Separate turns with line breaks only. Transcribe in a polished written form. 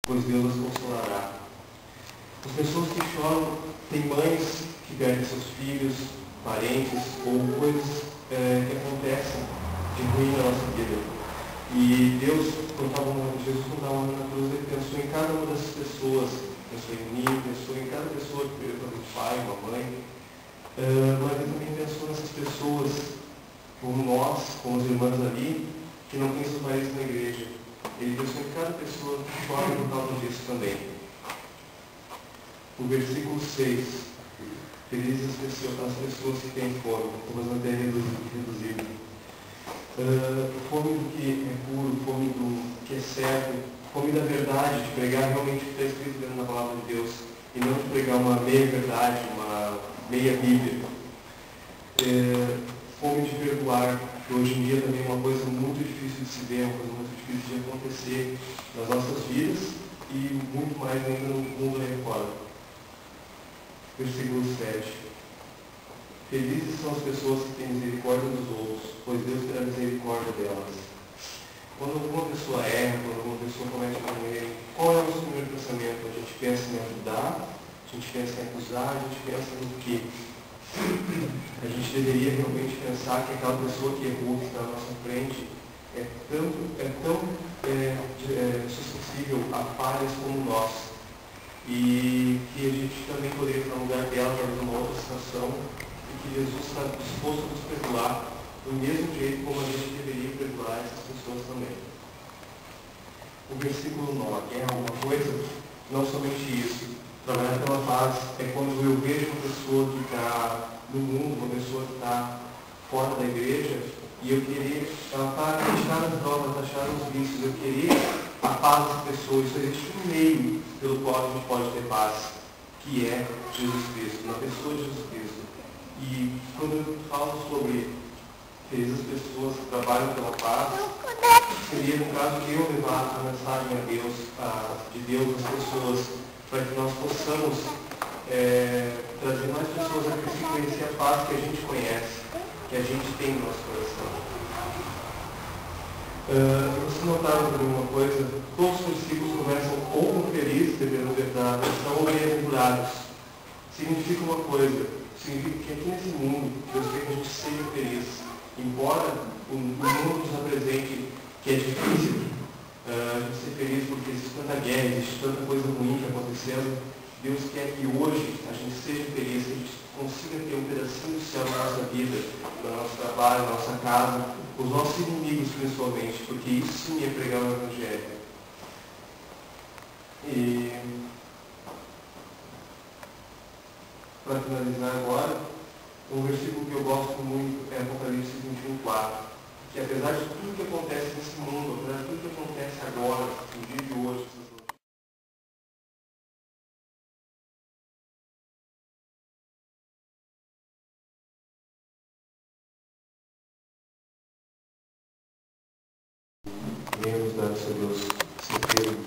pois Deus as consolará. As pessoas que choram têm mães que perdem seus filhos, parentes ou coisas que acontecem de ruim na nossa vida. E Jesus, quando estava na cruz, ele pensou em cada uma dessas pessoas, pensou em mim, pensou em cada pessoa que perdeu um pai, uma mãe, mas ele também pensou nessas pessoas, como nós, como as irmãs ali, que não têm seus maridos na igreja. Ele pensou em cada pessoa que chora por causa disso também. O versículo 6. Felizes as pessoas que têm fome, como as até reduzido. Fome do que é puro, fome do que é certo, fome da verdade, de pregar realmente o que está escrito dentro da palavra de Deus, e não de pregar uma meia verdade, uma meia Bíblia. Fome de perdoar, que hoje em dia também é uma coisa muito difícil de se ver, uma coisa muito difícil de acontecer nas nossas vidas e muito mais ainda no mundo aí fora. Versículo 7. Felizes são as pessoas que têm misericórdia dos outros, pois Deus terá misericórdia delas. Quando alguma pessoa erra, quando alguma pessoa comete um erro, qual é o nosso primeiro pensamento? A gente pensa em ajudar, a gente pensa em acusar, a gente pensa no quê? A gente deveria realmente pensar que aquela pessoa que errou, que está na nossa frente, é tão suscetível a falhas como nós. E que a gente também poderia estar no lugar dela, em uma outra situação, e que Jesus está disposto a nos perdoar do mesmo jeito como a gente deveria perdoar essas pessoas também. O versículo 9 é alguma coisa? Não somente isso. Trabalhar pela paz é quando eu vejo uma pessoa que está no mundo, uma pessoa que está fora da igreja, e eu querer, ela está acreditada nas drogas, está achada nos vícios, eu querer a paz das pessoas. Isso existe um meio pelo qual a gente pode ter paz, que é Jesus Cristo, na pessoa de Jesus Cristo. E quando eu falo sobre felizes pessoas que trabalham pela paz, seria no caso de eu levar a mensagem a Deus, de Deus às pessoas, para que nós possamos trazer mais pessoas a conhecer a paz que a gente conhece, que a gente tem no nosso coração. Vocês notaram também uma coisa? Todos os versículos começam ou com feliz, devendo verdade, ou bem-aventurados. Significa uma coisa, significa que aqui nesse mundo, Deus quer que a gente seja feliz. Embora o mundo nos apresente que é difícil a gente ser feliz porque existe tanta guerra, existe tanta coisa ruim acontecendo, Deus quer que hoje a gente seja feliz, que a gente consiga ter um pedacinho do céu na nossa vida, no nosso trabalho, na nossa casa, os nossos inimigos principalmente, porque isso sim é pregar o Evangelho. E para finalizar agora, um versículo que eu gosto muito é Apocalipse 21:4, que apesar de tudo que acontece nesse mundo, apesar de tudo que acontece agora, no dia de hoje, venha nos dar, Senhor Deus, certeza